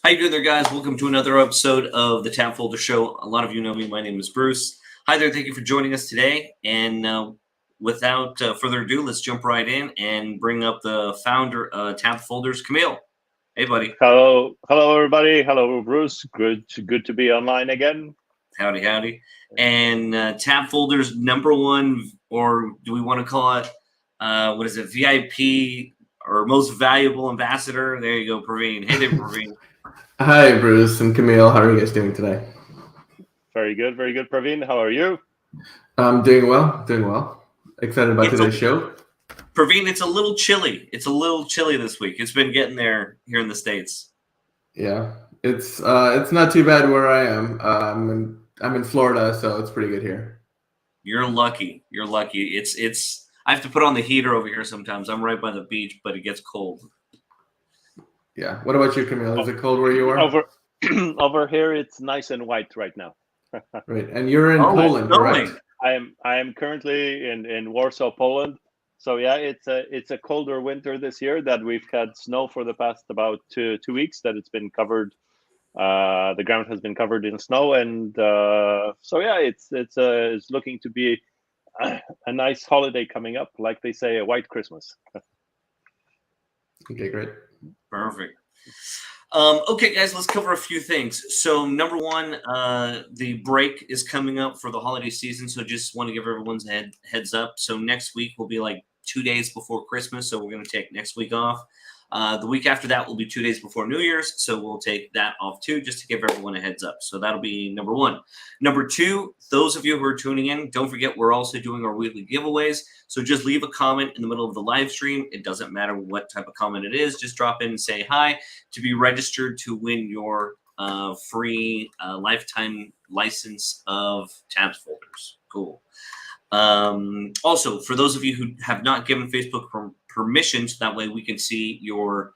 How you doing there, guys? Welcome to another episode of the TabsFolders Show. A lot of you know me. My name is Bruce. Hi there. Thank you for joining us today. And without further ado, let's jump right in and bring up the founder of TabsFolders, Camille. Hey, buddy. Hello, everybody. Hello, Bruce. Good to be online again. Howdy. And TabsFolders #1, or do we want to call it, what is it, VIP or most valuable ambassador? There you go, Praveen. Hey there, Praveen. Hi, Bruce and Camille. How are you guys doing today? Very good, Praveen. How are you? I'm doing well. Excited about today's show. Praveen, it's a little chilly. It's a little chilly this week. It's been getting there here in the States. Yeah, it's not too bad where I am. I'm in Florida, so it's pretty good here. You're lucky. It's. I have to put on the heater over here sometimes. I'm right by the beach, but it gets cold. Yeah. What about you, Camille? Is it cold where you are? Over here, it's nice and white right now. Right, and you're in Poland, correct? I am currently in Warsaw, Poland. So yeah, it's a colder winter this year that we've had snow for the past about two weeks. That it's been covered. The ground has been covered in snow, and so yeah, it's looking to be a nice holiday coming up. Like they say, a white Christmas. Okay, great. Perfect. Okay, guys, let's cover a few things. So, #1, the break is coming up for the holiday season. So, just want to give everyone's heads up. So, next week will be like 2 days before Christmas. So, we're going to take next week off. The week after that will be 2 days before New Year's. So, we'll take that off too, just to give everyone a heads up. So, that'll be #1. #2, those of you who are tuning in, don't forget we're also doing our weekly giveaways. So, just leave a comment in the middle of the live stream. It doesn't matter what type of comment it is. Just drop in and say hi to be registered to win your free lifetime license of TabsFolders. Cool. Also, for those of you who have not given Facebook permission, so that way we can see your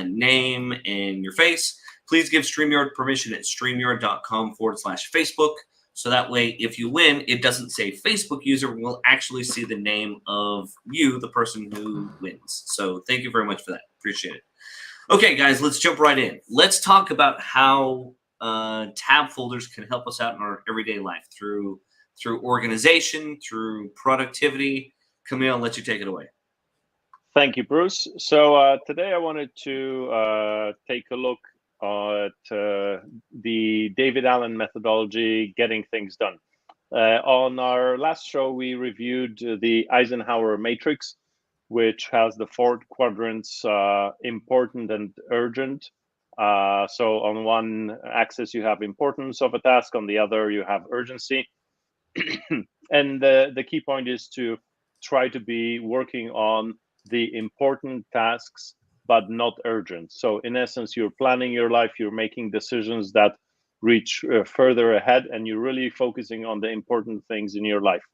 name and your face, please give StreamYard permission at streamyard.com/Facebook. So that way, if you win, it doesn't say Facebook user. We'll actually see the name of you, the person who wins. So thank you very much for that. Appreciate it. Okay, guys, let's jump right in. Let's talk about how TabsFolders can help us out in our everyday life through organization, through productivity. Camille, I'll let you take it away. Thank you, Bruce. So today I wanted to take a look at the David Allen methodology, getting things done. On our last show, we reviewed the Eisenhower Matrix, which has the 4 quadrants, important and urgent. So on one axis, you have importance of a task. On the other, you have urgency. And the key point is to try to be working on the important tasks, but not urgent. So in essence, you're planning your life, you're making decisions that reach further ahead, and you're really focusing on the important things in your life.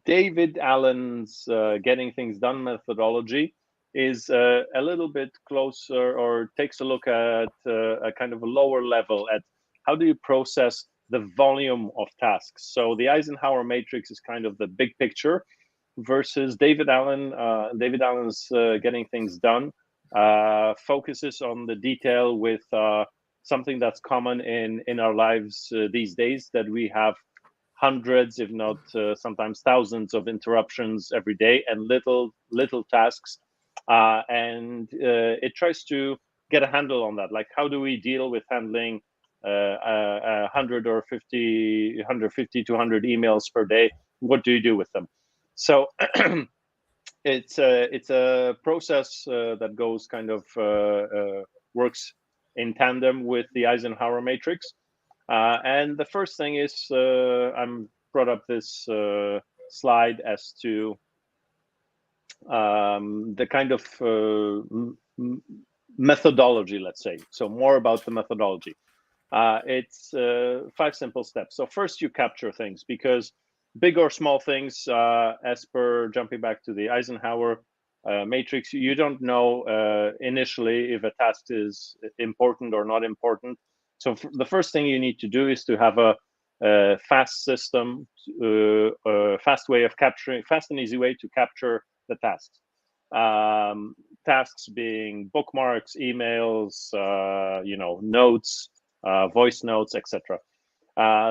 David Allen's getting things done methodology is a little bit closer, or takes a look at a kind of a lower level at how do you process the volume of tasks. So the Eisenhower Matrix is kind of the big picture, versus David Allen. David Allen's getting things done focuses on the detail with something that's common in our lives these days, that we have hundreds, if not sometimes thousands of interruptions every day, and little tasks. And it tries to get a handle on that. Like, how do we deal with handling 100 or 150 to 100 emails per day? What do you do with them? So it's a process that goes kind of works in tandem with the Eisenhower Matrix. And the first thing is, I'm brought up this slide as to the kind of methodology, let's say. So more about the methodology. It's 5 simple steps. So first, you capture things, because big or small things, as per jumping back to the Eisenhower Matrix, you don't know initially if a task is important or not important. So the first thing you need to do is to have a fast system, fast and easy way to capture the tasks. Tasks being bookmarks, emails, notes, voice notes, etc.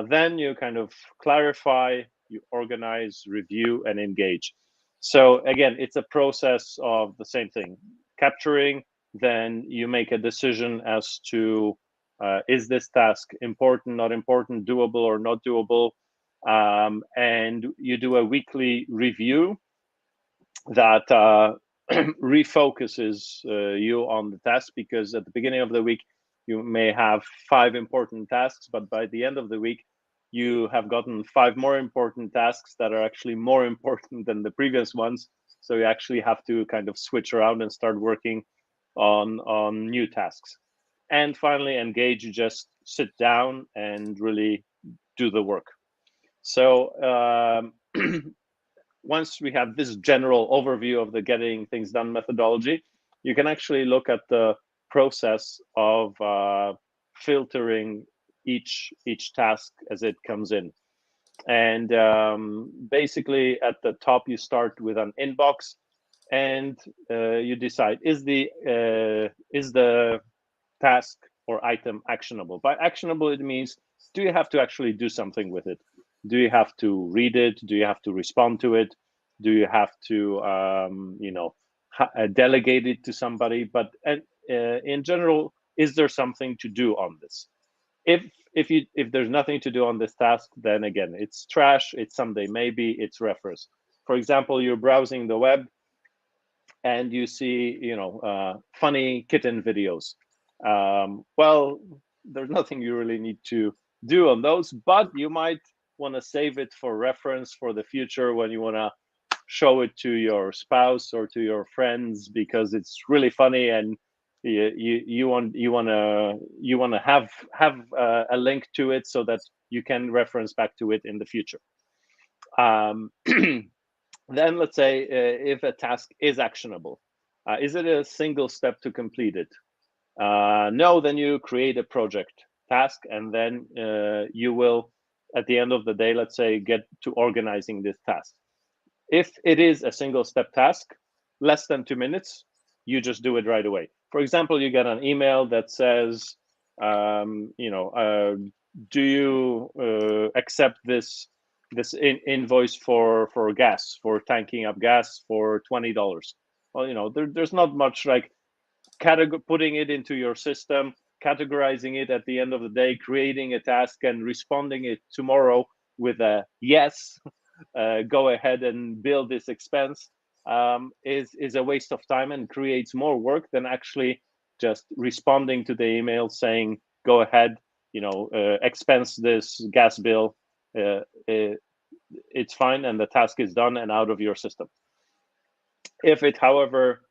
Then you kind of clarify, you organize, review, and engage. So again, it's a process of the same thing. Capturing, then you make a decision as to is this task important, not important, doable or not doable, and you do a weekly review that refocuses you on the task, because at the beginning of the week you may have 5 important tasks, but by the end of the week you have gotten 5 more important tasks that are actually more important than the previous ones. So you actually have to kind of switch around and start working on new tasks. And finally, engage. You just sit down and really do the work. So once we have this general overview of the getting things done methodology, you can actually look at the process of filtering each task as it comes in. And basically at the top, you start with an inbox, and you decide, is the task or item actionable? By actionable, it means, do you have to actually do something with it? Do you have to read it? Do you have to respond to it? Do you have to delegate it to somebody? But in general, is there something to do on this? If there's nothing to do on this task, then again, it's trash, it's someday maybe, it's reference. For example, you're browsing the web and you see funny kitten videos. Well, there's nothing you really need to do on those, but you might want to save it for reference for the future when you want to show it to your spouse or to your friends, because it's really funny, and you want to have a link to it so that you can reference back to it in the future. Then let's say if a task is actionable, is it a single step to complete it? No, then you create a project task, and then you will, at the end of the day, let's say, get to organizing this task. If it is a single step task, less than 2 minutes, you just do it right away. For example, you get an email that says, do you accept this invoice for gas, for tanking up gas for $20? Well, there's not much like putting it into your system, categorizing it at the end of the day, creating a task and responding it tomorrow with a yes, go ahead and bill this expense, is a waste of time and creates more work than actually just responding to the email saying, go ahead, expense this gas bill, it's fine, and the task is done and out of your system. If it, however,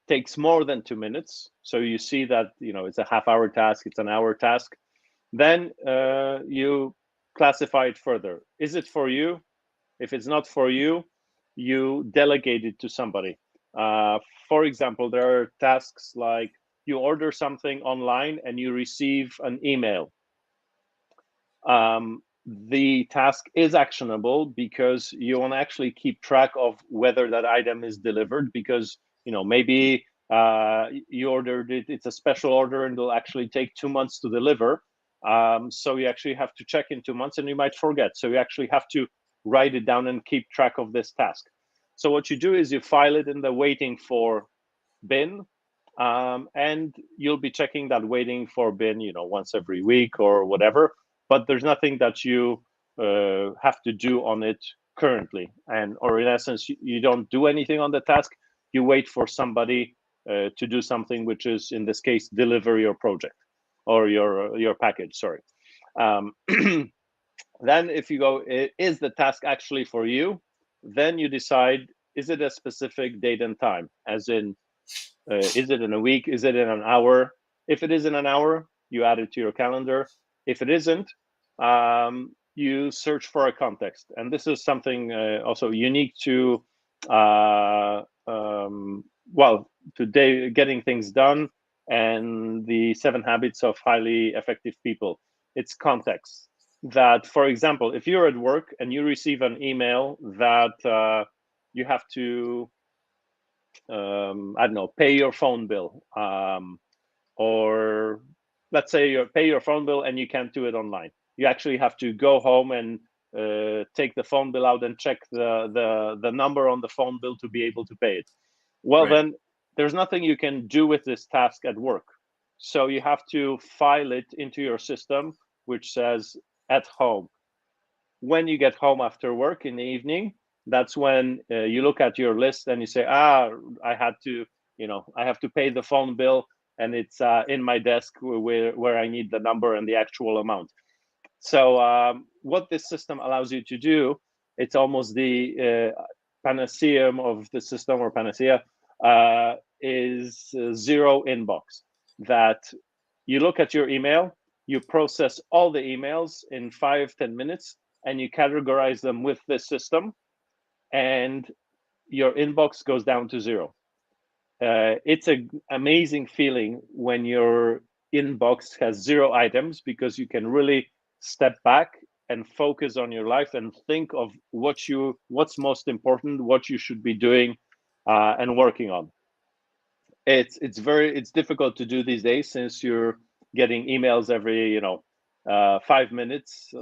takes more than 2 minutes, so you see that it's a half-hour task, it's an hour task, then you classify it further. Is it for you? If it's not for you, you delegate it to somebody. For example, there are tasks like you order something online and you receive an email. The task is actionable because you want to actually keep track of whether that item is delivered, because maybe you ordered it, it's a special order, and it'll actually take 2 months to deliver. So you actually have to check in 2 months, and you might forget. So you actually have to write it down and keep track of this task. So what you do is you file it in the waiting for bin, and you'll be checking that waiting for bin, once every week or whatever. But there's nothing that you have to do on it currently, or in essence, you don't do anything on the task. You wait for somebody to do something, which is, in this case, deliver your project or your package. Sorry. Then if you go, is the task actually for you? Then you decide, is it a specific date and time? As in, is it in a week? Is it in an hour? If it is in an hour, you add it to your calendar. If it isn't, you search for a context. And this is something also unique to, today, getting things done and the 7 habits of highly effective people. It's context. That, for example, if you're at work and you receive an email that you have to I don't know, pay your phone bill, or let's say you pay your phone bill and you can't do it online. You actually have to go home and take the phone bill out and check the number on the phone bill to be able to pay it. Well, Right. then there's nothing you can do with this task at work. So you have to file it into your system, which says at home. When you get home after work in the evening, that's when you look at your list and you say, I had to, I have to pay the phone bill, and it's in my desk where I need the number and the actual amount. So what this system allows you to do, it's almost the panacea of the system, or panacea, is zero inbox. That you look at your email, you process all the emails in 5-10 minutes, and you categorize them with this system, and your inbox goes down to zero. It's an amazing feeling when your inbox has zero items, because you can really step back and focus on your life and think of what's most important, what you should be doing and working on. It's difficult to do these days, since you're getting emails every 5 minutes,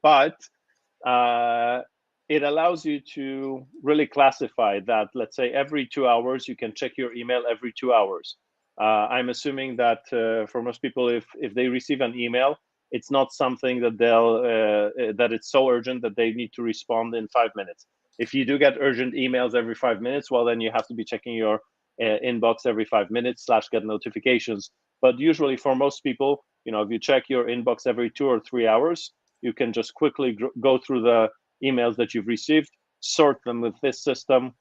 but it allows you to really classify that. Let's say every 2 hours you can check your email every 2 hours. I'm assuming that for most people, if they receive an email, it's not something that that it's so urgent that they need to respond in 5 minutes. If you do get urgent emails every 5 minutes, well, then you have to be checking your inbox every 5 minutes / get notifications. But usually for most people, if you check your inbox every 2 or 3 hours, you can just quickly go through the emails that you've received, sort them with this system,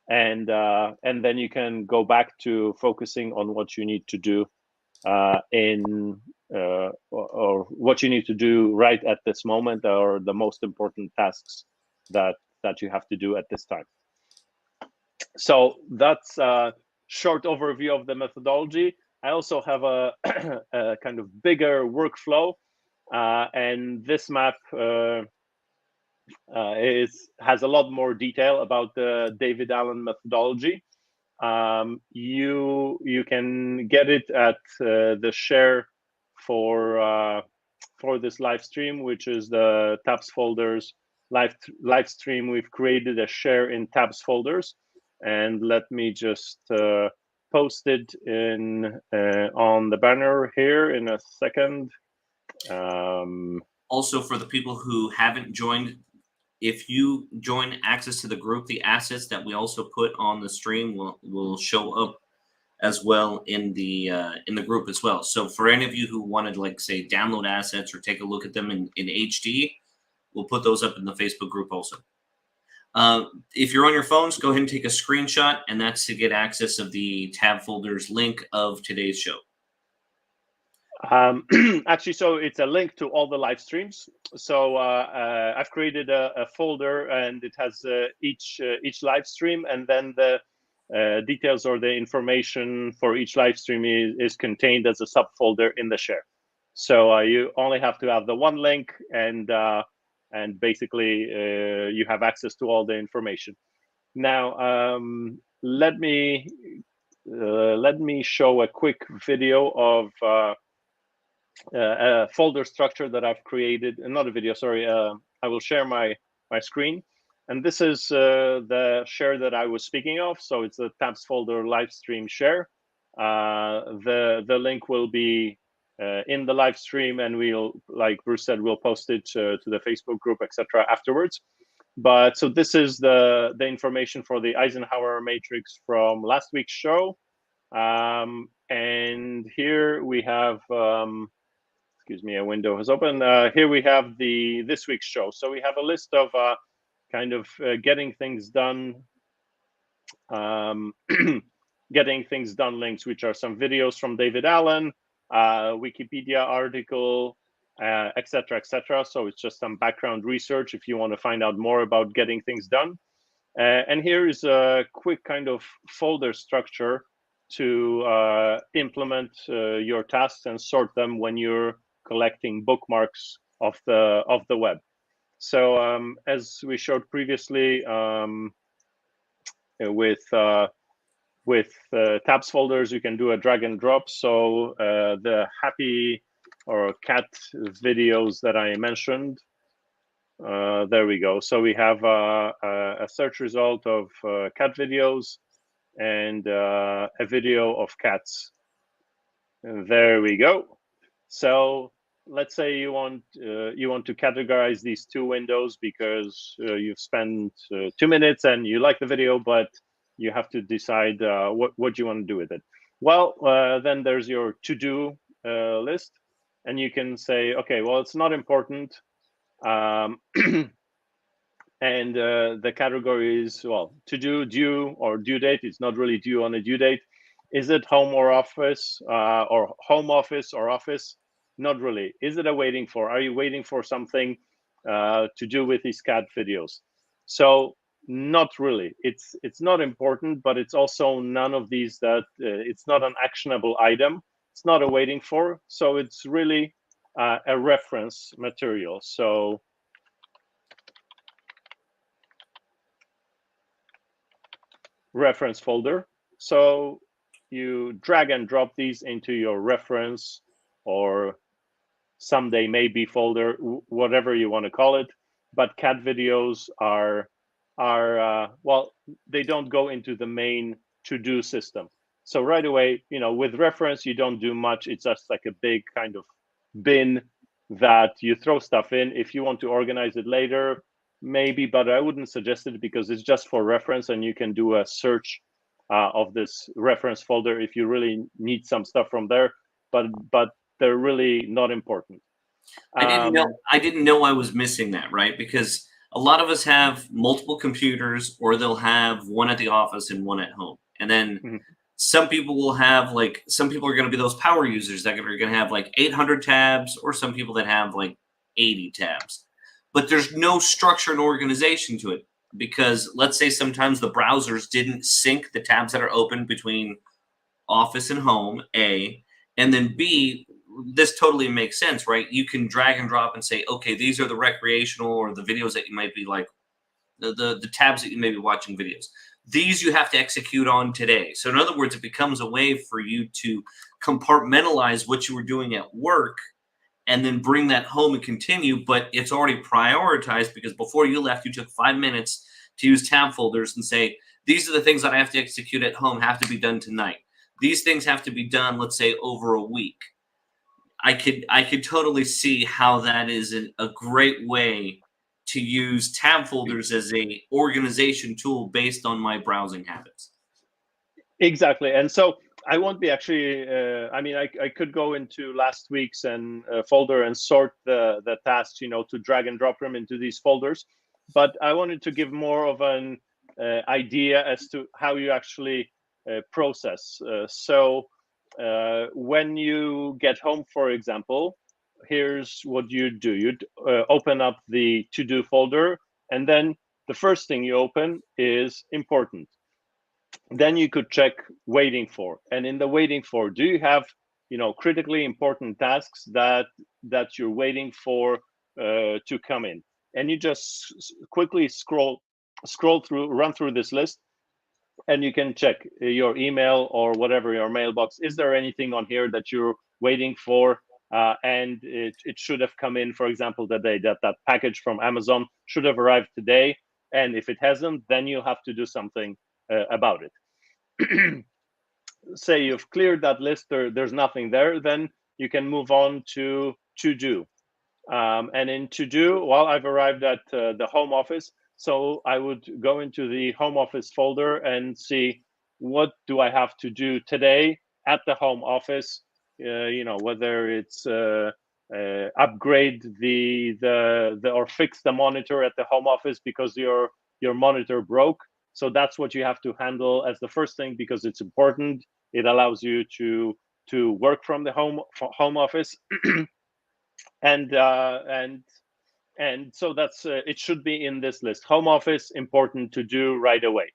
and then you can go back to focusing on what you need to do or what you need to do right at this moment, or the most important tasks that you have to do at this time. So that's a short overview of the methodology. I also have a kind of bigger workflow, and this map has a lot more detail about the David Allen methodology. You can get it at the share for this live stream, which is the TabsFolders live stream. We've created a share in TabsFolders, and let me just post it on the banner here in a second. Also, for the people who haven't joined, if you join access to the group, the assets that we also put on the stream will show up as well in the group as well. So for any of you who wanted, like, say, download assets or take a look at them in HD, we'll put those up in the Facebook group also. If you're on your phones, go ahead and take a screenshot, and that's to get access of the TabsFolders link of today's show. Actually, so it's a link to all the live streams. So I've created a folder, and it has each live stream, and then the details or the information for each live stream is contained as a subfolder in the share. So you only have to have the one link, and basically you have access to all the information. Now let me show a quick video of a folder structure that I've created. Not a video, sorry. I will share my screen, and this is the share that I was speaking of. So it's the TabsFolder live stream share. The link will be in the live stream, and we'll, like Bruce said, we'll post it to the Facebook group, etc. afterwards. But so this is the information for the Eisenhower Matrix from last week's show, and here we have. Excuse me, a window has opened. Here we have this week's show. So we have a list of kind of getting things done, getting things done links, which are some videos from David Allen, Wikipedia article, etc., etc. So it's just some background research if you want to find out more about getting things done. And here is a quick kind of folder structure to implement your tasks and sort them when you're collecting bookmarks of the web. So as we showed previously with with TabsFolders, you can do a drag and drop. So the happy or cat videos that I mentioned, there we go. So we have a search result of cat videos and a video of cats. And there we go. So let's say you want to categorize these two windows because you've spent 2 minutes and you like the video, but you have to decide what you want to do with it. Well, then there's your to-do list, and you can say, okay, well, it's not important. And the category is, well, to do, due, or due date. It's not really due on a due date. Is it home or office, or home office or office? Not really. Is it a waiting for? Are you waiting for something to do with these cat videos? So not really. It's not important, but it's also none of these that it's not an actionable item. It's not a waiting for. So it's really a reference material. So reference folder. So you drag and drop these into your reference or someday maybe folder, whatever you want to call it. But cat videos are well, they don't go into the main to-do system. So right away, with reference, you don't do much. It's just like a big kind of bin that you throw stuff in. If you want to organize it later, maybe, but I wouldn't suggest it because it's just for reference, and you can do a search of this reference folder if you really need some stuff from there. But they're really not important. I didn't know I was missing that, right? Because a lot of us have multiple computers, or they'll have one at the office and one at home. And then some people will have, like, some people are going to be those power users that are going to have like 800 tabs, or some people that have like 80 tabs. But there's no structure and organization to it, because let's say sometimes the browsers didn't sync the tabs that are open between office and home, A, and then B, this totally makes sense, right? You can drag and drop and say, okay, these are the recreational or the videos that you might be like, the tabs that you may be watching videos. These you have to execute on today. So in other words, it becomes a way for you to compartmentalize what you were doing at work and then bring that home and continue, but it's already prioritized because before you left, you took 5 minutes to use tab folders and say, these are the things that I have to execute at home, have to be done tonight. These things have to be done, let's say, over a week. I could totally see how that is a great way to use tab folders as a organization tool based on my browsing habits. Exactly. And so I won't be actually, I mean, I could go into last week's and folder and sort the tasks, to drag and drop them into these folders. But I wanted to give more of an idea as to how you actually process. So when you get home, for example, here's what you do. You'd open up the to-do folder, and then the first thing you open is important. Then you could check waiting for, and in the waiting for, do you have critically important tasks that you're waiting for to come in? And you just quickly scroll through, run through this list, and you can check your email or whatever, your mailbox. Is there anything on here that you're waiting for? And it should have come in, for example, today. That package from Amazon should have arrived today. And if it hasn't, then you'll have to do something about it. Say you've cleared that list, there's nothing there, then you can move on to do. And in to do, well, I've arrived at the home office. So I would go into the home office folder and see, what do I have to do today at the home office? Whether it's upgrade the or fix the monitor at the home office because your monitor broke. So that's what you have to handle as the first thing, because it's important. It allows you to work from the home office, and so that's it should be in this list. Home office, important to do right away.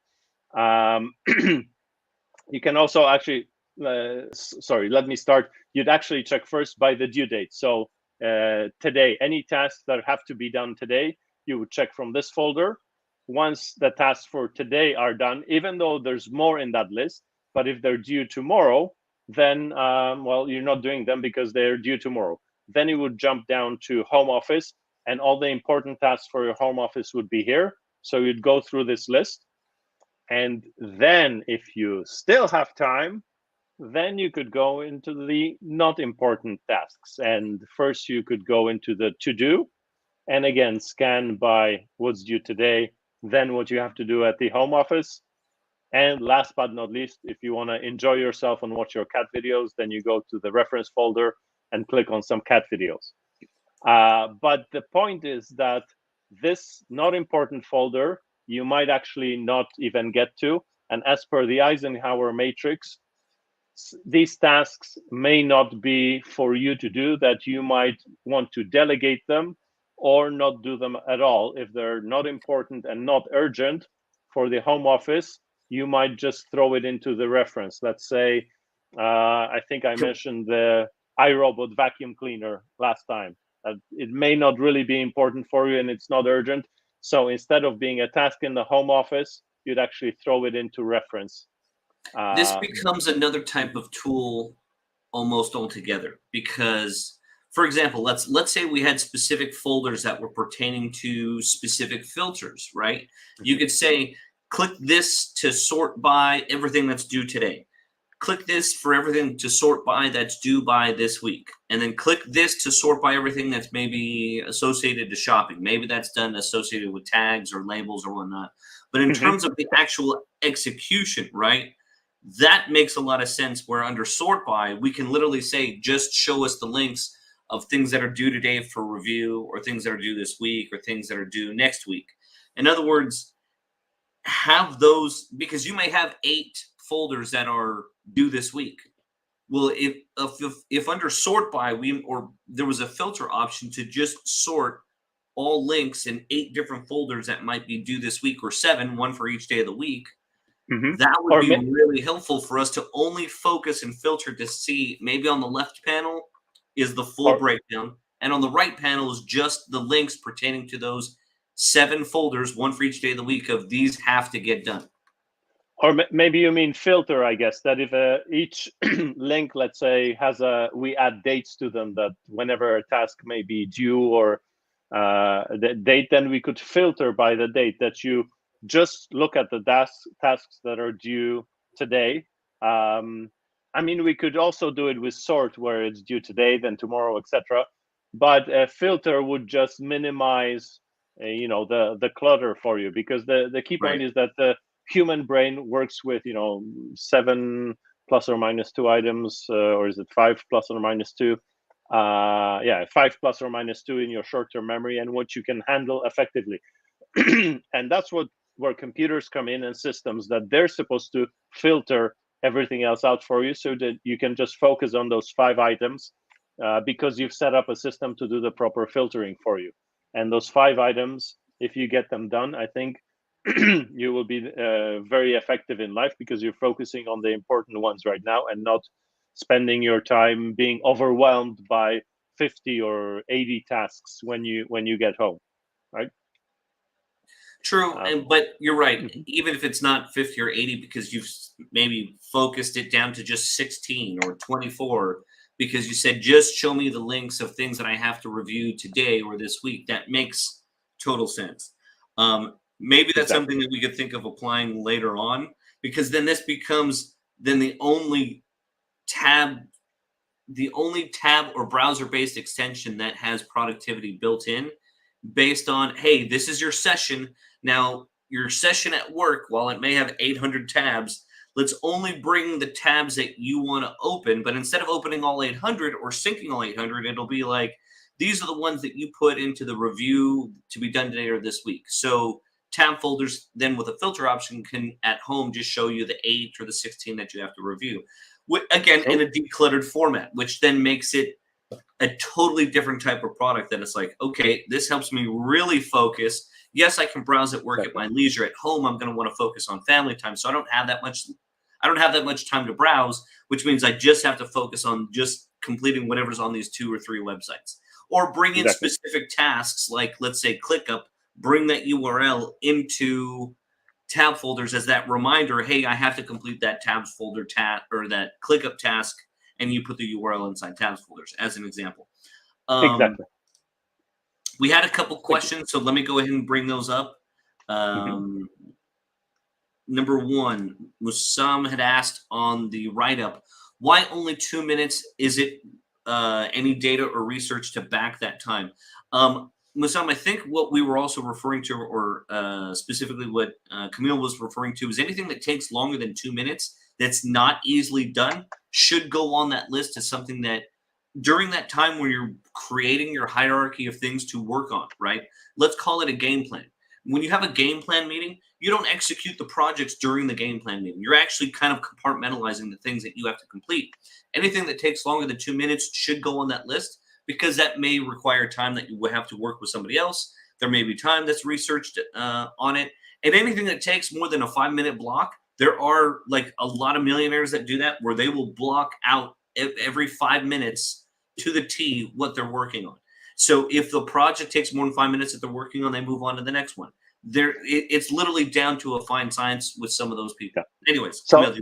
You can also actually, sorry, let me start. You'd actually check first by the due date. So today, any tasks that have to be done today, you would check from this folder. Once the tasks for today are done, even though there's more in that list, But if they're due tomorrow, then, well, you're not doing them because they're due tomorrow. Then you would jump down to home office, and all the important tasks for your home office would be here. So you'd go through this list. And then if you still have time, then you could go into the not important tasks. And first you could go into the to-do, and again, scan by what's due today, then what you have to do at the home office. And last but not least, if you want to enjoy yourself and watch your cat videos, then you go to the reference folder and click on some cat videos. But the point is that this not important folder, you might actually not even get to. And as per the Eisenhower Matrix, these tasks may not be for you to do, that you might want to delegate them or not do them at all. If they're not important and not urgent for the home office, you might just throw it into the reference. Let's say, I think I mentioned the iRobot vacuum cleaner last time. It may not really be important for you and it's not urgent. So instead of being a task in the home office, you'd actually throw it into reference. This becomes another type of tool almost altogether, because, for example, let's say we had specific folders that were pertaining to specific filters, right? You could say, click this to sort by everything that's due today. Click this for everything to sort by that's due by this week. And then click this to sort by everything that's maybe associated to shopping. Maybe that's done associated with tags or labels or whatnot. But in terms of the actual execution, right? That makes a lot of sense, where under sort by, we can literally say, just show us the links of things that are due today for review, or things that are due this week, or things that are due next week. In other words, have those, because you may have 8 folders that are due this week. Well, if under sort by, there was a filter option to just sort all links in 8 different folders that might be due this week, or 7, one for each day of the week, that would be really helpful for us to only focus and filter to see, maybe on the left panel is the full breakdown, and on the right panel is just the links pertaining to those 7 folders, one for each day of the week, of these have to get done. Or maybe you mean filter, I guess, that if each link, let's say, we add dates to them, that whenever a task may be due or the date, then we could filter by the date, that you just look at the tasks that are due today. I mean, we could also do it with sort, where it's due today, then tomorrow, etc. But a filter would just minimize, the clutter for you, because the key point is that the human brain works with 7 plus or minus 2 items, or is it 5 plus or minus 2? 5 plus or minus 2 in your short-term memory, and what you can handle effectively. And that's where computers come in, and systems, that they're supposed to filter everything else out for you, so that you can just focus on those 5 items, because you've set up a system to do the proper filtering for you. And those 5 items, if you get them done, I think you will be very effective in life, because you're focusing on the important ones right now, and not spending your time being overwhelmed by 50 or 80 tasks when you get home, right? True, but you're right. Even if it's not 50 or 80, because you've maybe focused it down to just 16 or 24, because you said, just show me the links of things that I have to review today or this week, that makes total sense. Maybe that's something that we could think of applying later on, because then this becomes the only tab or browser-based extension that has productivity built in, based on, hey, this is your session. Now, your session at work, while it may have 800 tabs, let's only bring the tabs that you want to open. But instead of opening all 800 or syncing all 800, it'll be like, these are the ones that you put into the review to be done today or this week. So TabsFolders, then with a filter option, can at home just show you the 8 or the 16 that you have to review. Again, in a decluttered format, which then makes it a totally different type of product. That it's like, okay, this helps me really focus. Yes, I can browse at work at my leisure. At home, I'm going to want to focus on family time, so I don't have that much time to browse, which means I just have to focus on just completing whatever's on these 2 or 3 websites, or bring in specific tasks, like, let's say, ClickUp, bring that URL into tab folders as that reminder. Hey, I have to complete that tabs folder or that ClickUp task, and you put the URL inside tabs folders as an example. Exactly. We had a couple questions, so let me go ahead and bring those up. Number one, Musam had asked on the write-up, why only 2 minutes? Is it any data or research to back that time? Musam, I think what we were also referring to, or specifically what Camille was referring to, is anything that takes longer than 2 minutes that's not easily done should go on that list as something that during that time when you're creating your hierarchy of things to work on, right? Let's call it a game plan. When you have a game plan meeting, you don't execute the projects during the game plan meeting. You're actually kind of compartmentalizing the things that you have to complete. Anything that takes longer than 2 minutes should go on that list, because that may require time that you would have to work with somebody else. There may be time that's researched on it. And anything that takes more than a 5-minute block, there are like a lot of millionaires that do that, where they will block out every 5 minutes to the T what they're working on. So if the project takes more than 5 minutes that they're working on, they move on to the next one. It's literally down to a fine science with some of those people. Yeah. Anyways, so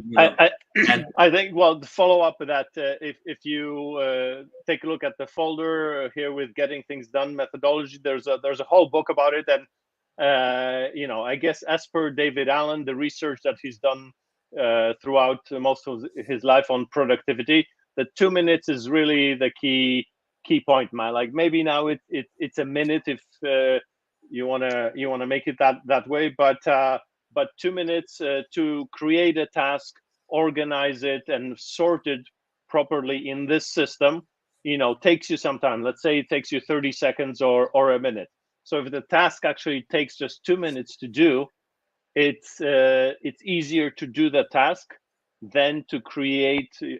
I think, well, to follow up with that, if you take a look at the folder here with getting things done methodology, there's a whole book about it, and you know, I guess as per David Allen, the research that he's done throughout most of his life on productivity, the 2 minutes is really the key point, man. Like maybe now it's a minute if you wanna make it that way, but 2 minutes to create a task, organize it, and sort it properly in this system, you know, takes you some time. Let's say it takes you 30 seconds or a minute. So if the task actually takes just 2 minutes to do, it's easier to do the task than to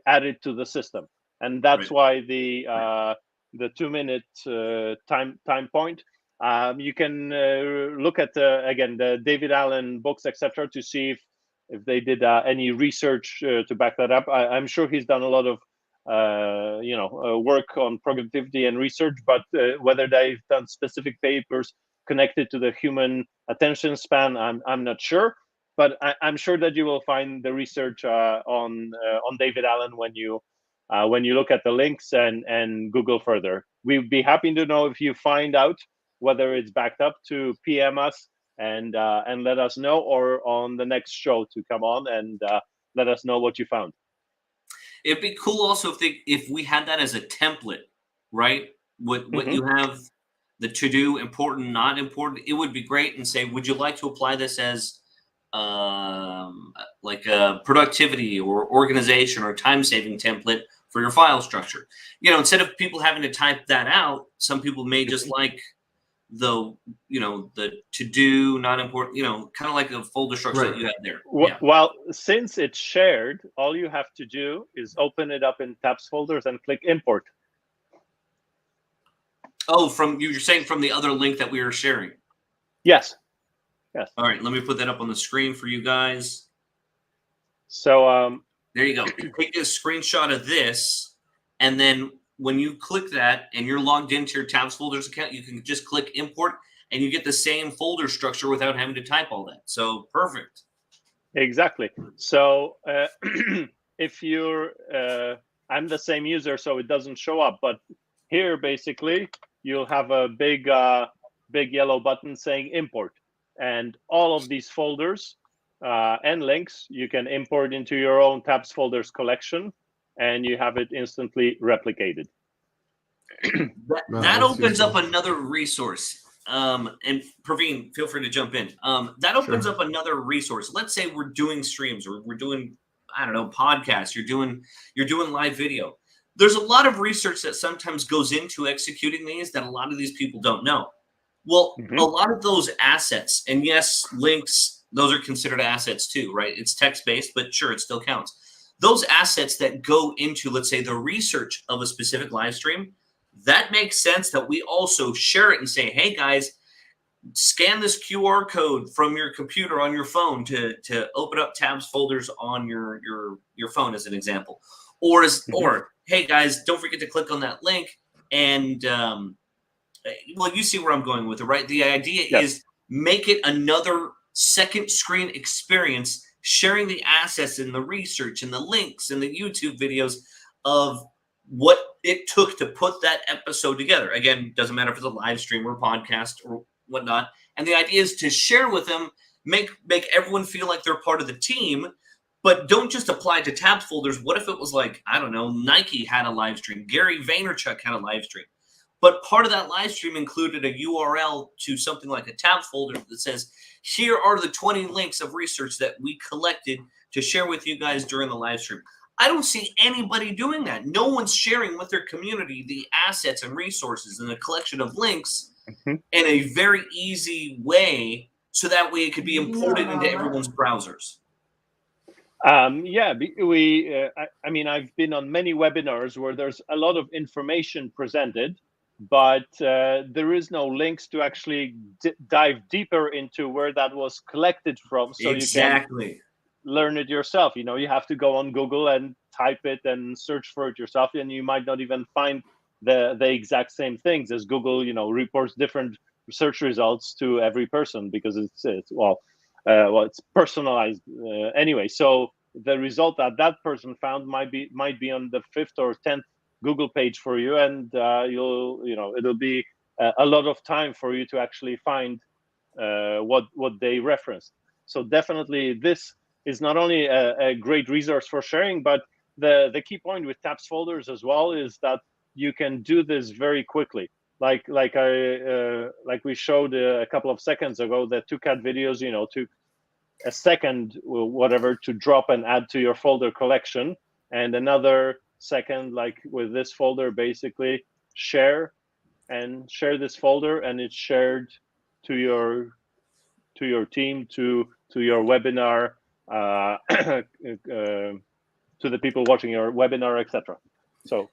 add it to the system, and that's why the 2 minute time point. You can look at again the David Allen books, etc., to see if they did any research to back that up. I'm sure he's done a lot of work on productivity and research, but whether they've done specific papers connected to the human attention span, I'm not sure. But I'm sure that you will find the research on David Allen when you look at the links and Google further. We'd be happy to know if you find out whether it's backed up, to PM us and let us know, or on the next show to come on and let us know what you found. It'd be cool also if we had that as a template, right? What you have, the to-do, important, not important. It would be great, and say, would you like to apply this as like a productivity or organization or time-saving template for your file structure? You know, instead of people having to type that out, some people may just like the to-do, not important, kind of like a folder structure that you have there. Well, since it's shared, all you have to do is open it up in TabsFolders and click import. Oh, you're saying from the other link that we were sharing? Yes. All right, let me put that up on the screen for you guys. So there you go. Take a screenshot of this, and then when you click that and you're logged into your TabsFolders account, you can just click import, and you get the same folder structure without having to type all that. So perfect. Exactly. So if you're, I'm the same user, so it doesn't show up. But here, basically, you'll have a big yellow button saying import, and all of these folders and links you can import into your own TabsFolders collection, and you have it instantly replicated. That opens up another resource. And Praveen, feel free to jump in. That opens up another resource. Let's say we're doing streams, or we're doing, I don't know, podcasts. You're doing live video. There's a lot of research that sometimes goes into executing these that a lot of these people don't know. Well, a lot of those assets, and yes, links, those are considered assets too, right? It's text-based, but sure, it still counts. Those assets that go into, let's say, the research of a specific live stream, that makes sense that we also share it and say, hey, guys, scan this QR code from your computer on your phone to open up TabsFolders on your phone, as an example. Or, hey, guys, don't forget to click on that link. And, well, you see where I'm going with it, right? The idea is make it another second screen experience, sharing the assets and the research and the links and the YouTube videos of what it took to put that episode together. Again, doesn't matter if it's a live stream or podcast or whatnot. And the idea is to share with them, make everyone feel like they're part of the team, but don't just apply to TabsFolders. What if it was like, I don't know, Nike had a live stream, Gary Vaynerchuk had a live stream, but part of that live stream included a URL to something like a TabsFolder that says, here are the 20 links of research that we collected to share with you guys during the live stream. I don't see anybody doing that. No one's sharing with their community the assets and resources and the collection of links in a very easy way, so that way it could be imported into everyone's browsers. I mean, I've been on many webinars where there's a lot of information presented, but there is no links to actually dive deeper into where that was collected from, so you can learn it yourself. You know, you have to go on Google and type it and search for it yourself, and you might not even find the exact same things, as Google, you know, reports different search results to every person, because it's personalized anyway. So the result that person found might be on the 5th or 10th Google page for you, and it'll be a lot of time for you to actually find what they referenced. So definitely this is not only a great resource for sharing, but the key point with TabsFolders as well is that you can do this very quickly. Like we showed a couple of seconds ago, the 2-cat videos, you know, took a second, whatever, to drop and add to your folder collection, and another second, like with this folder, basically share this folder, and it's shared to your team, to your webinar, to the people watching your webinar, etc. So,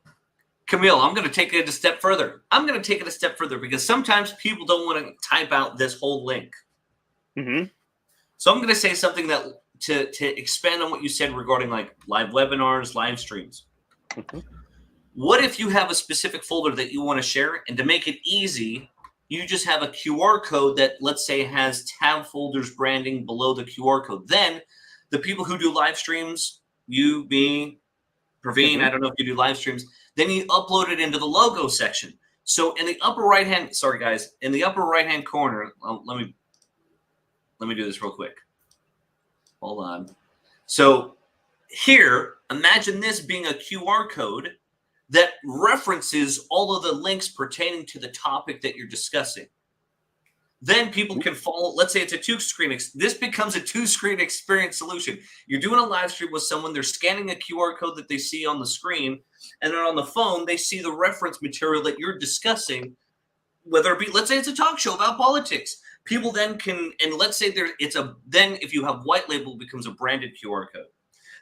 Camille, I'm going to take it a step further. Because sometimes people don't want to type out this whole link. So I'm going to say something that to expand on what you said regarding like live webinars, live streams. What if you have a specific folder that you want to share, and to make it easy, you just have a QR code that, let's say, has TabsFolders branding below the QR code. Then the people who do live streams, you, me, Praveen, I don't know if you do live streams, then you upload it into the logo section. So in the upper right hand, in the upper right hand corner, let me do this real quick. Hold on. So here, imagine this being a QR code that references all of the links pertaining to the topic that you're discussing. Then people can follow. Let's say it's a 2-screen. This becomes a 2-screen experience solution. You're doing a live stream with someone. They're scanning a QR code that they see on the screen, and then on the phone, they see the reference material that you're discussing, whether it be, let's say it's a talk show about politics. People then can, and let's say then if you have white label, it becomes a branded QR code.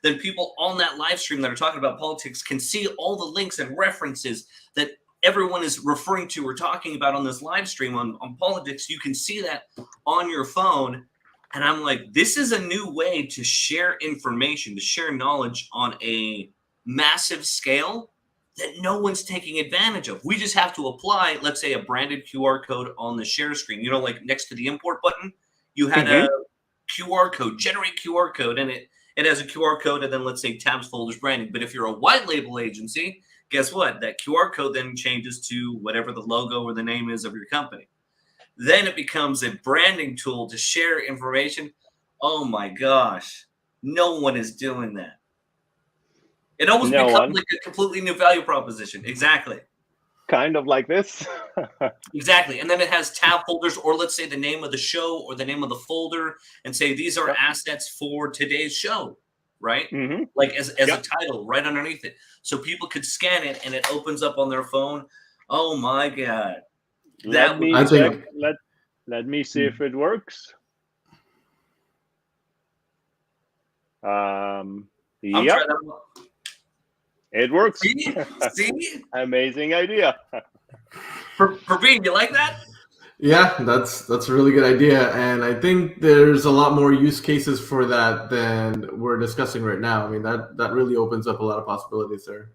Then people on that live stream that are talking about politics can see all the links and references that everyone is referring to or talking about on this live stream on politics. You can see that on your phone. And I'm like, this is a new way to share information, to share knowledge on a massive scale that no one's taking advantage of. We just have to apply, let's say, a branded QR code on the share screen. You know, like next to the import button, you had a QR code, generate QR code, and it has a QR code, and then let's say TabsFolders branding. But if you're a white label agency, guess what? That QR code then changes to whatever the logo or the name is of your company. Then it becomes a branding tool to share information. Oh my gosh. No one is doing that. It almost becomes like a completely new value proposition. Exactly. Kind of like this. Exactly. And then it has TabsFolders, or let's say the name of the show or the name of the folder, and say these are assets for today's show, right? Like as a title right underneath it. So people could scan it and it opens up on their phone. Oh my God. Let me see if it works. Yep. It works. See? Amazing idea. Praveen, you like that? Yeah, that's a really good idea, and I think there's a lot more use cases for that than we're discussing right now. I mean, that really opens up a lot of possibilities there.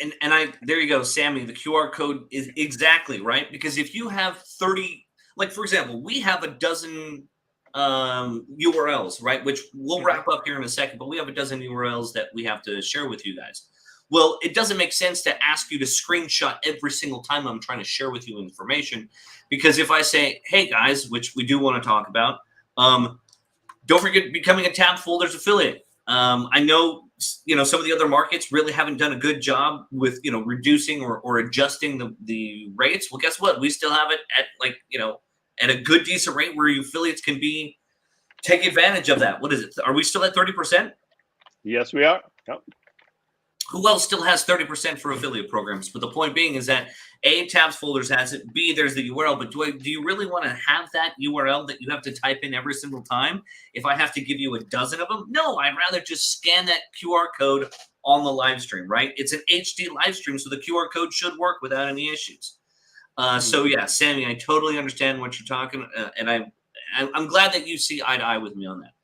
And there you go, Sammy. The QR code is exactly right, because if you have 30, like for example, we have a dozen URLs, right? Which we'll wrap up here in a second, but we have a dozen URLs that we have to share with you guys. Well, it doesn't make sense to ask you to screenshot every single time I'm trying to share with you information, because if I say, hey guys, which we do want to talk about, don't forget becoming a TabsFolders affiliate. I know, some of the other markets really haven't done a good job with, reducing or adjusting the rates. Well, guess what? We still have it at at a good, decent rate where your affiliates can take advantage of that. What is it? Are we still at 30%? Yes, we are. Yep. Who else still has 30% for affiliate programs? But the point being is that A, TabsFolders has it, B, there's the URL, but do you really want to have that URL that you have to type in every single time if I have to give you a dozen of them? No, I'd rather just scan that QR code on the live stream, right? It's an HD live stream, so the QR code should work without any issues. So yeah, Sammy, I totally understand what you're talking, and I'm glad that you see eye to eye with me on that.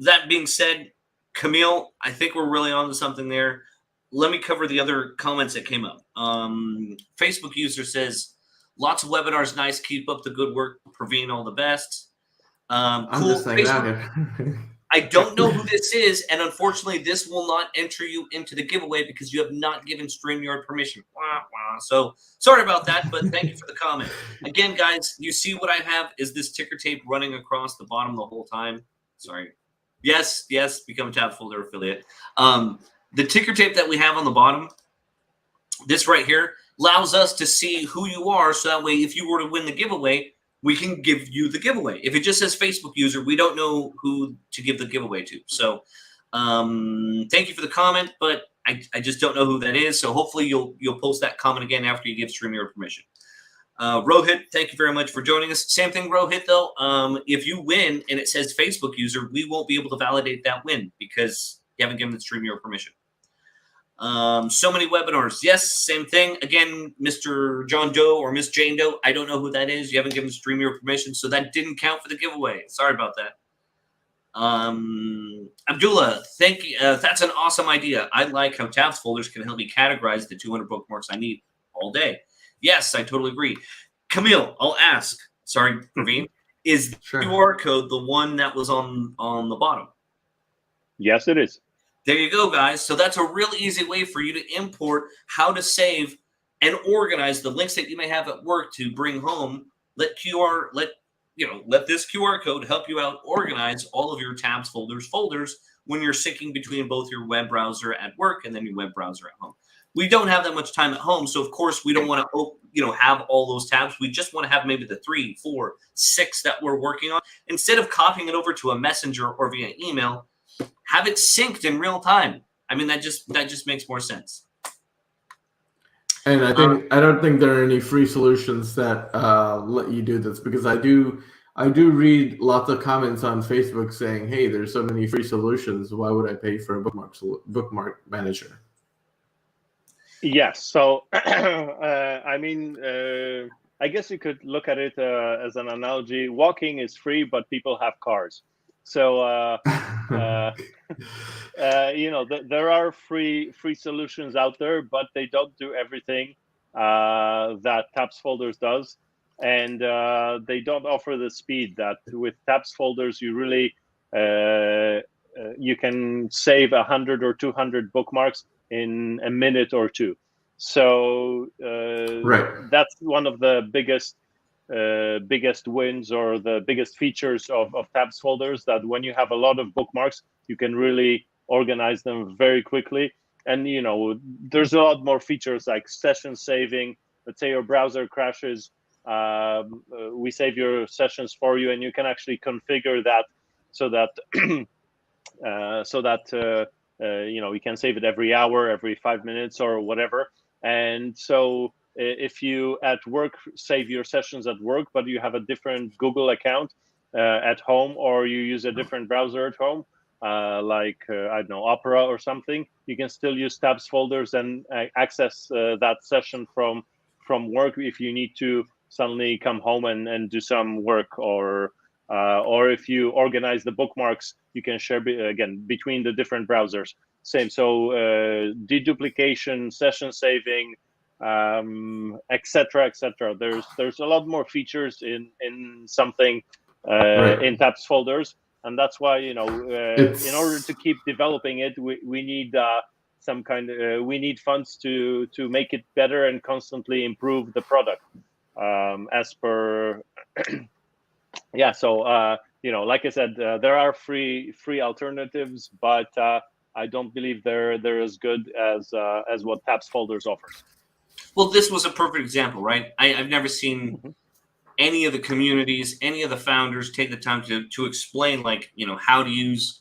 That being said, Camille, I think we're really on to something there. Let me cover the other comments that came up. Facebook user says, lots of webinars, nice, keep up the good work. Praveen, all the best. I'm cool. just saying that here. I don't know who this is, and unfortunately, this will not enter you into the giveaway because you have not given StreamYard permission. So sorry about that, but thank you for the comment. Again, guys, you see what I have is this ticker tape running across the bottom the whole time. Sorry. Yes, become a TabsFolder affiliate. The ticker tape that we have on the bottom, this right here, allows us to see who you are, so that way if you were to win the giveaway, we can give you the giveaway. If it just says Facebook user, we don't know who to give the giveaway to. So thank you for the comment, but I just don't know who that is. So hopefully you'll post that comment again after you give StreamYard permission. Rohit, thank you very much for joining us. Same thing, Rohit, though. If you win and it says Facebook user, we won't be able to validate that win because you haven't given the StreamYard permission. So many webinars. Yes, same thing. Again, Mr. John Doe or Miss Jane Doe, I don't know who that is. You haven't given StreamYard permission, so that didn't count for the giveaway. Sorry about that. Abdullah, thank you. That's an awesome idea. I like how TabsFolders can help me categorize the 200 bookmarks I need all day. Yes, I totally agree. Camille, I'll ask. Sorry, Praveen. Is the QR code the one that was on the bottom? Yes, it is. There you go, guys. So that's a real easy way for you to import how to save and organize the links that you may have at work to bring home. Let this QR code help you out organize all of your TabsFolders folders when you're syncing between both your web browser at work and then your web browser at home. We don't have that much time at home, so of course we don't want to have all those tabs. We just want to have maybe the 3, 4, 6 that we're working on. Instead of copying it over to a messenger or via email, have it synced in real time. I mean, that just makes more sense. And I don't think there are any free solutions that let you do this, because I do read lots of comments on Facebook saying, "Hey, there's so many free solutions. Why would I pay for a bookmark manager?" Yes. So, I mean, I guess you could look at it as an analogy. Walking is free, but people have cars. So, there are free solutions out there, but they don't do everything that TabsFolders does, and they don't offer the speed that with TabsFolders you really you can save 100 or 200 bookmarks in a minute or two. So that's one of the biggest wins or the biggest features of TabsFolders, that when you have a lot of bookmarks, you can really organize them very quickly. And there's a lot more features like session saving. Let's say your browser crashes, we save your sessions for you, and you can actually configure that so that you can save it every hour, every 5 minutes, or whatever. And so if you at work save your sessions at work, but you have a different Google account at home, or you use a different browser at home, like I don't know, Opera or something, you can still use TabsFolders and access that session from work if you need to suddenly come home and do some work, or if you organize the bookmarks, you can share again between the different browsers. Same. So deduplication, session saving, etc. There's a lot more features in something in TabsFolders, and that's why in order to keep developing it, we need some kind of we need funds to make it better and constantly improve the product. As per so like I said, there are free alternatives, but I don't believe they're as good as what TabsFolders offers. Well, this was a perfect example, right? I've never seen any of the communities, any of the founders take the time to explain, like, how to use,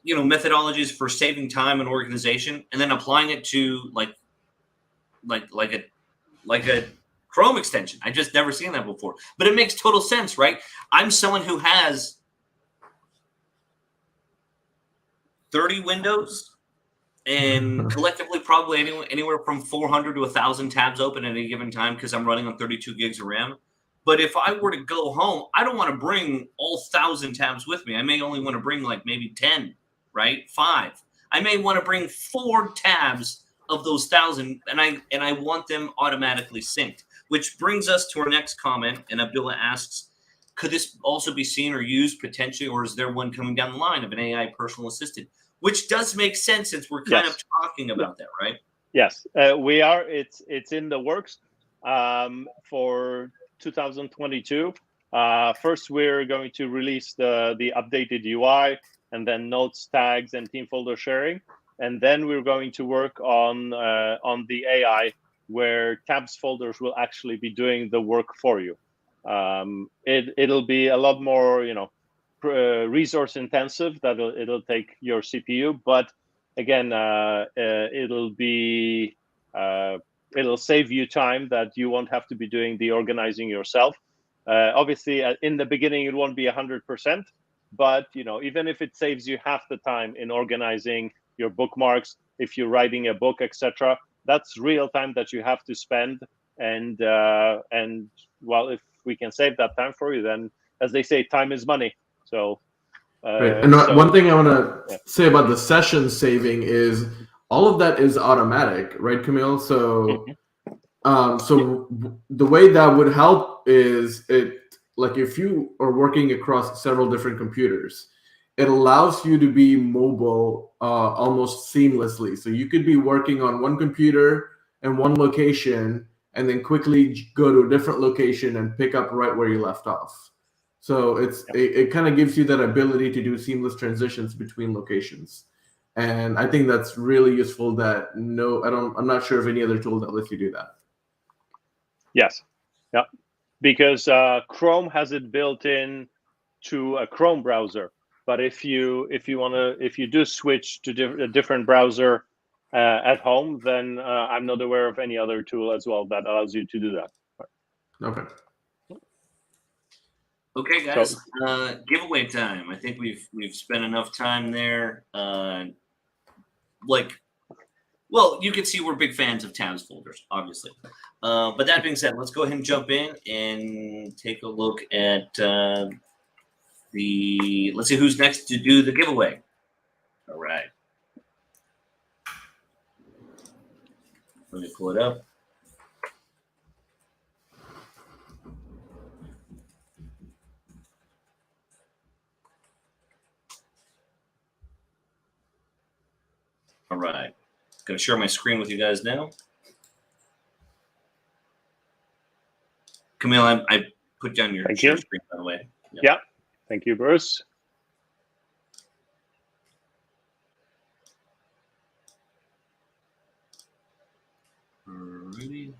methodologies for saving time and organization, and then applying it to like a Chrome extension. I've just never seen that before, but it makes total sense, right? I'm someone who has 30 windows and collectively probably anywhere from 400 to 1,000 tabs open at any given time because I'm running on 32 gigs of RAM. But if I were to go home, I don't want to bring all 1,000 tabs with me. I may only want to bring like maybe 10, right? 5. I may want to bring 4 tabs of those 1,000, and I want them automatically synced. Which brings us to our next comment, and Abdullah asks, could this also be seen or used potentially, or is there one coming down the line of an AI personal assistant? Which does make sense since we're kind of talking about that, right? Yes, we are. It's in the works for 2022. First, we're going to release the updated UI, and then notes, tags, and team folder sharing. And then we're going to work on the AI, where TabsFolders will actually be doing the work for you. It'll be a lot more, resource intensive. It'll take your CPU, but again, it'll save you time that you won't have to be doing the organizing yourself. Obviously, in the beginning, it won't be 100%, but even if it saves you half the time in organizing your bookmarks, if you're writing a book, etc., that's real time that you have to spend. And well, if we can save that time for you, then, as they say, time is money. So, right. And one thing I want to say about the session saving is all of that is automatic, right, Camille? So, so the way that would help is like if you are working across several different computers, it allows you to be mobile almost seamlessly. So you could be working on one computer and one location, and then quickly go to a different location and pick up right where you left off. So it kind of gives you that ability to do seamless transitions between locations. And I think that's really useful. I'm not sure of any other tool that lets you do that. Yes, yeah, because Chrome has it built in to a Chrome browser. But if you do switch to a different browser at home, then I'm not aware of any other tool as well that allows you to do that. Okay. Okay, guys. Giveaway time. I think we've spent enough time there. Well, you can see we're big fans of TabsFolders, obviously. But that being said, let's go ahead and jump in and take a look at let's see who's next to do the giveaway. All right. Let me pull it up. All right. Going to share my screen with you guys now. Camille, I put down your share screen, by the way. Yeah. Thank you, Bruce. Alrighty.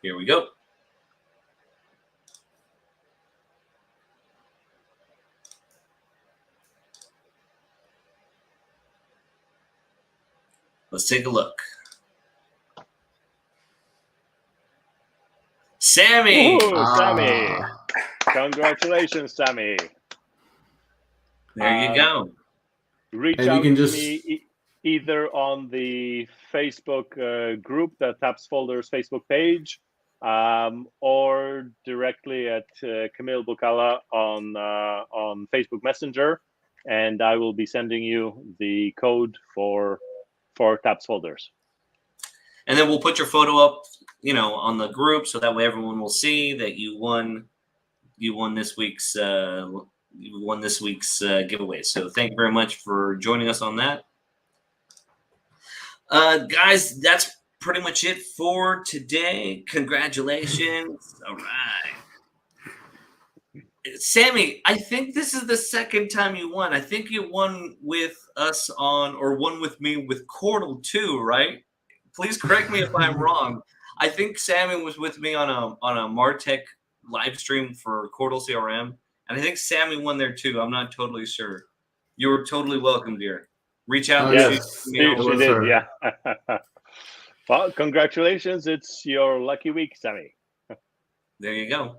Here we go. Let's take a look. Sammy! Ooh, Sammy! Congratulations, Sammy. There you go. Reach out to me either on the Facebook group, the TabsFolders Facebook page, or directly at Camille Bukala on Facebook Messenger, and I will be sending you the code for TabsFolders. And then we'll put your photo up, on the group, so that way everyone will see that you won you won this week's giveaway. So thank you very much for joining us on that. Guys, that's pretty much it for today. Congratulations. All right. Sammy, I think this is the second time you won. I think you won with us or won with me with Cordal too, right? Please correct me if I'm wrong. I think Sammy was with me on a Martech live stream for Cordal CRM, and I think Sammy won there too. I'm not totally sure. You were totally welcome, dear. Reach out. Yes, It she was did. her. Yeah. Well, congratulations! It's your lucky week, Sammy. There you go.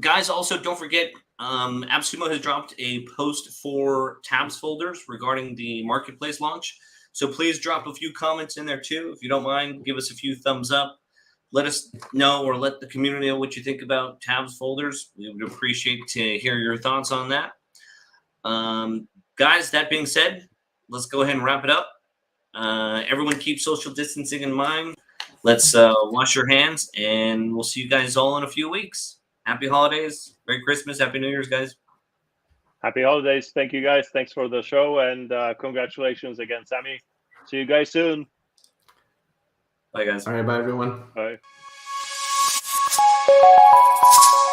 Guys, also don't forget, AppSumo has dropped a post for TabsFolders regarding the marketplace launch. So please drop a few comments in there too. If you don't mind, give us a few thumbs up. Let us know, or let the community know what you think about TabsFolders. We would appreciate to hear your thoughts on that. Guys, that being said, let's go ahead and wrap it up. Everyone keep social distancing in mind. Let's wash your hands, and we'll see you guys all in a few weeks. Happy holidays. Merry Christmas. Happy New Year's, guys. Happy holidays. Thank you, guys. Thanks for the show, and congratulations again, Sammy. See you guys soon. Bye, guys. All right, bye, everyone. Bye.